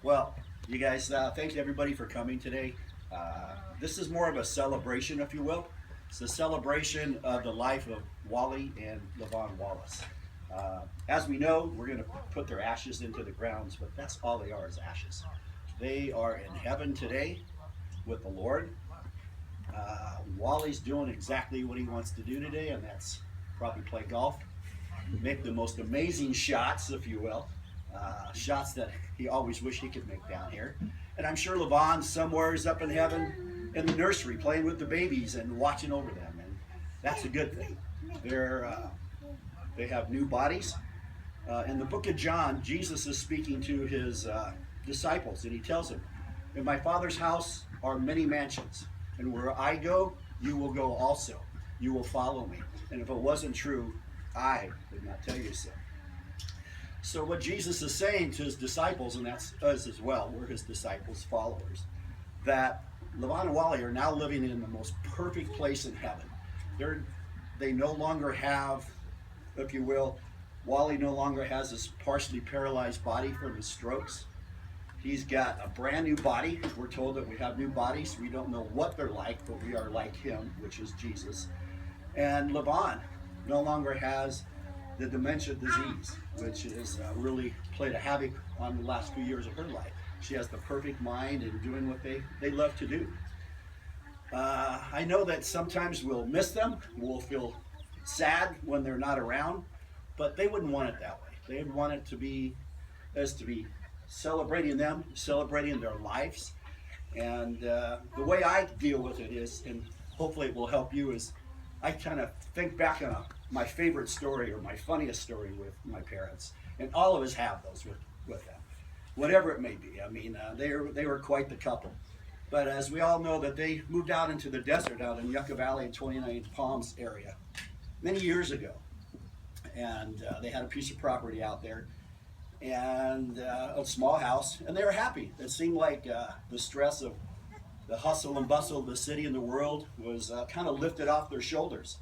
Well, you guys, thank everybody for coming today. This is more of a celebration, if you will. It's a celebration of the life of Wally and Lavonne Wallace. As we know, we're going to put their ashes into the grounds, but that's all they are is ashes. They are in heaven today with the Lord. Wally's doing exactly what he wants to do today, and that's probably play golf, make the most amazing shots, if you will, shots that he always wished he could make down here. And I'm sure Lavonne somewhere is up in heaven in the nursery playing with the babies and watching over them, and that's a good thing. They have new bodies. In the book of John, Jesus is speaking to his disciples, and he tells them, "In my Father's house are many mansions, and where I go, you will go also. You will follow me. And if it wasn't true, I would not tell you so." So what Jesus is saying to his disciples, and that's us as well, we're his disciples, followers, that Lavonne and Wally are now living in the most perfect place in heaven. They no longer have, if you will, Wally no longer has his partially paralyzed body from his strokes. He's got a brand new body. We're told that we have new bodies. We don't know what they're like, but we are like him, which is Jesus. And Lavonne no longer has the dementia disease, which has really played a havoc on the last few years of her life. She has the perfect mind and doing what they love to do. I know that sometimes we'll miss them. We'll feel sad when they're not around, but they wouldn't want it that way. They'd want it to be celebrating them, celebrating their lives. And the way I deal with it is, and hopefully it will help you, is I kind of think back on my favorite story or my funniest story with my parents. And all of us have those with them, whatever it may be. I mean, they were quite the couple. But as we all know, that they moved out into the desert out in Yucca Valley and 29 Palms area many years ago. And they had a piece of property out there and a small house, and they were happy. It seemed like the stress of the hustle and bustle of the city and the world was kind of lifted off their shoulders.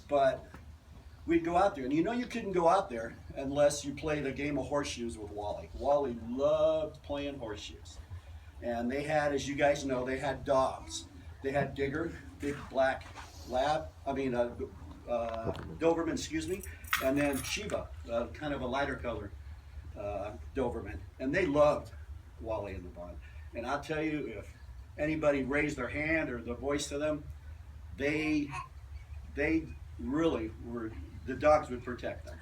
But we'd go out there, and you couldn't go out there unless you played a game of horseshoes with Wally. Wally loved playing horseshoes. And they had, as you guys know, they had dogs. They had Digger, big black Doberman, excuse me, and then Shiva, kind of a lighter color Doberman. And they loved Wally and Lavonne. And I'll tell you, if anybody raised their hand or the voice to them, they really were, the dogs would protect them.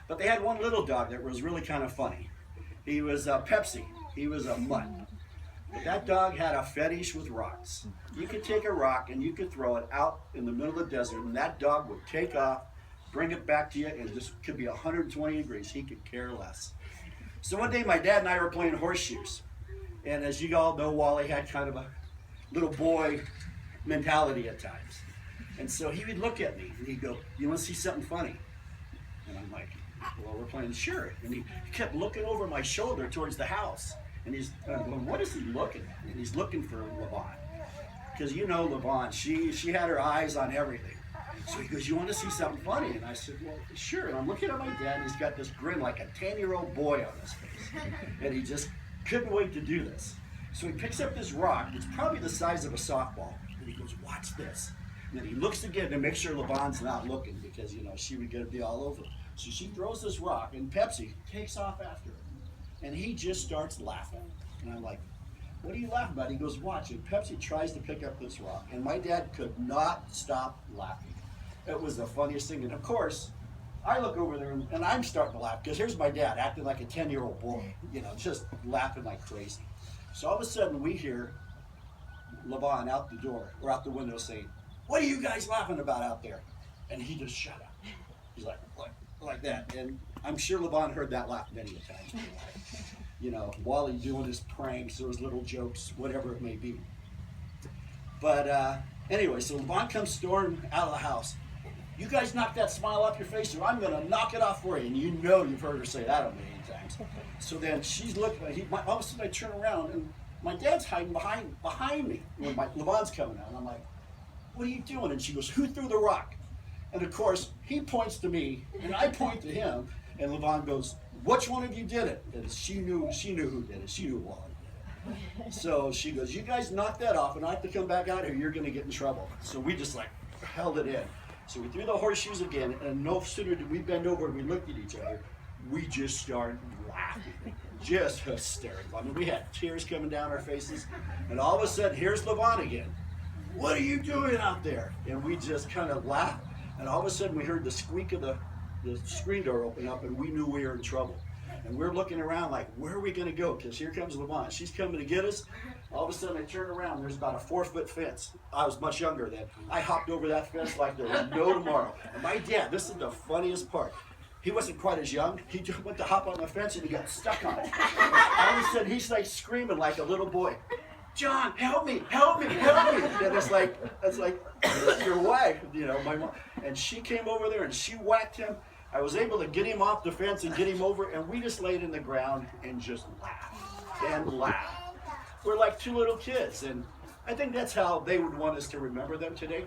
But they had one little dog that was really kind of funny. He was Pepsi. He was a mutt. But that dog had a fetish with rocks. You could take a rock and you could throw it out in the middle of the desert, and that dog would take off, bring it back to you, and this could be 120 degrees. He could care less. So one day my dad and I were playing horseshoes. And as you all know, Wally had kind of a little boy mentality at times. And so he would look at me and he'd go, "You want to see something funny?" And I'm like, "Well, we're playing sure." And he kept looking over my shoulder towards the house. And he's going, "What is he looking at?" And he's looking for Lavonne. Because Lavonne, she had her eyes on everything. So he goes, "You want to see something funny?" And I said, "Well, sure." And I'm looking at my dad, and he's got this grin like a 10-year-old boy on his face. And he just couldn't wait to do this. So he picks up this rock. It's probably the size of a softball. And he goes, "Watch this." And then he looks again to make sure Lavonne's not looking, because, she would get to be all over him. So she throws this rock, and Pepsi takes off after her. And he just starts laughing. And I'm like, "What are you laughing about?" He goes, "Watch." And Pepsi tries to pick up this rock. And my dad could not stop laughing. It was the funniest thing. And of course, I look over there and I'm starting to laugh, because here's my dad acting like a 10-year-old boy, just laughing like crazy. So all of a sudden we hear Lavonne out the door, or out the window, saying, "What are you guys laughing about out there?" And he just shut up. He's like that. And I'm sure Lavonne heard that laugh many a time. Wally doing his pranks or his little jokes, whatever it may be. But anyway, so Lavonne comes storming out of the house. "You guys knock that smile off your face, or I'm going to knock it off for you." And you've heard her say that a million times. So then she's looking, all of a sudden I turn around, and my dad's hiding behind me when Lavonne's coming out. And I'm like, "What are you doing?" And she goes, "Who threw the rock?" And of course, he points to me, and I point to him, and Lavonne goes, which one of you did it? And she knew who did it. She knew Wally did it. So she goes, you guys knock that off, and I have to come back out here. You're going to get in trouble. So we just like held it in. So we threw the horseshoes again, and no sooner did we bend over and we looked at each other, we just started laughing. Just hysterical. I mean, we had tears coming down our faces, and all of a sudden, here's Lavonne again. What are you doing out there? And we just kind of laughed, and all of a sudden we heard the squeak of the screen door open up, and we knew we were in trouble. And we're looking around like, where are we going to go? Because here comes Lavonne. She's coming to get us. All of a sudden, I turn around. There's about a 4-foot fence. I was much younger then. I hopped over that fence like there was no tomorrow. And my dad, this is the funniest part. He wasn't quite as young. He just went to hop on the fence and he got stuck on it. All of a sudden, he's like screaming like a little boy. John, help me, help me, help me. And it's like, your wife, you know, my mom. And she came over there and she whacked him. I was able to get him off the fence and get him over, and we just laid in the ground and just laughed and laughed. We're like two little kids, and I think that's how they would want us to remember them today.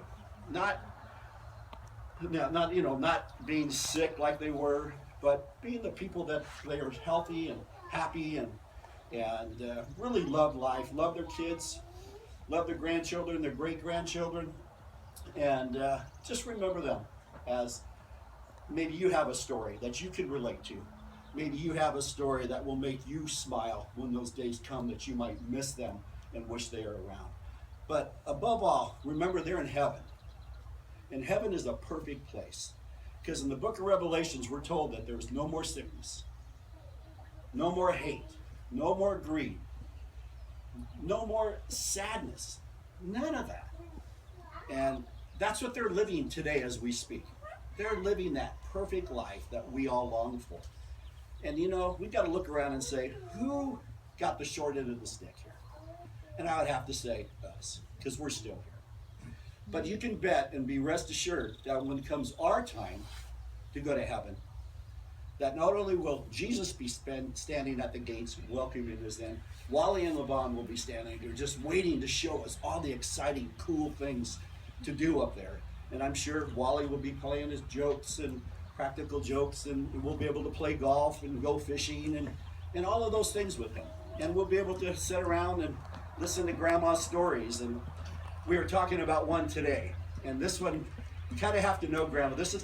Not being sick like they were, but being the people that they are healthy and happy and really love life, love their kids, love their grandchildren, their great-grandchildren, and just remember them as maybe you have a story that you can relate to. Maybe you have a story that will make you smile when those days come that you might miss them and wish they are around. But above all, remember they're in heaven. And heaven is a perfect place. Because in the book of Revelations, we're told that there's no more sickness, no more hate, no more greed, no more sadness, none of that. And that's what they're living today as we speak. They're living that perfect life that we all long for. And you know, we've got to look around and say, who got the short end of the stick here? And I would have to say us, because we're still here. But you can bet and be rest assured that when it comes our time to go to heaven, that not only will Jesus be standing at the gates welcoming us in, Wally and Lavonne will be standing there just waiting to show us all the exciting, cool things to do up there. And I'm sure Wally will be playing his jokes and practical jokes, and we'll be able to play golf and go fishing and all of those things with him. And we'll be able to sit around and listen to Grandma's stories. And we were talking about one today. And this one, you kind of have to know Grandma. This is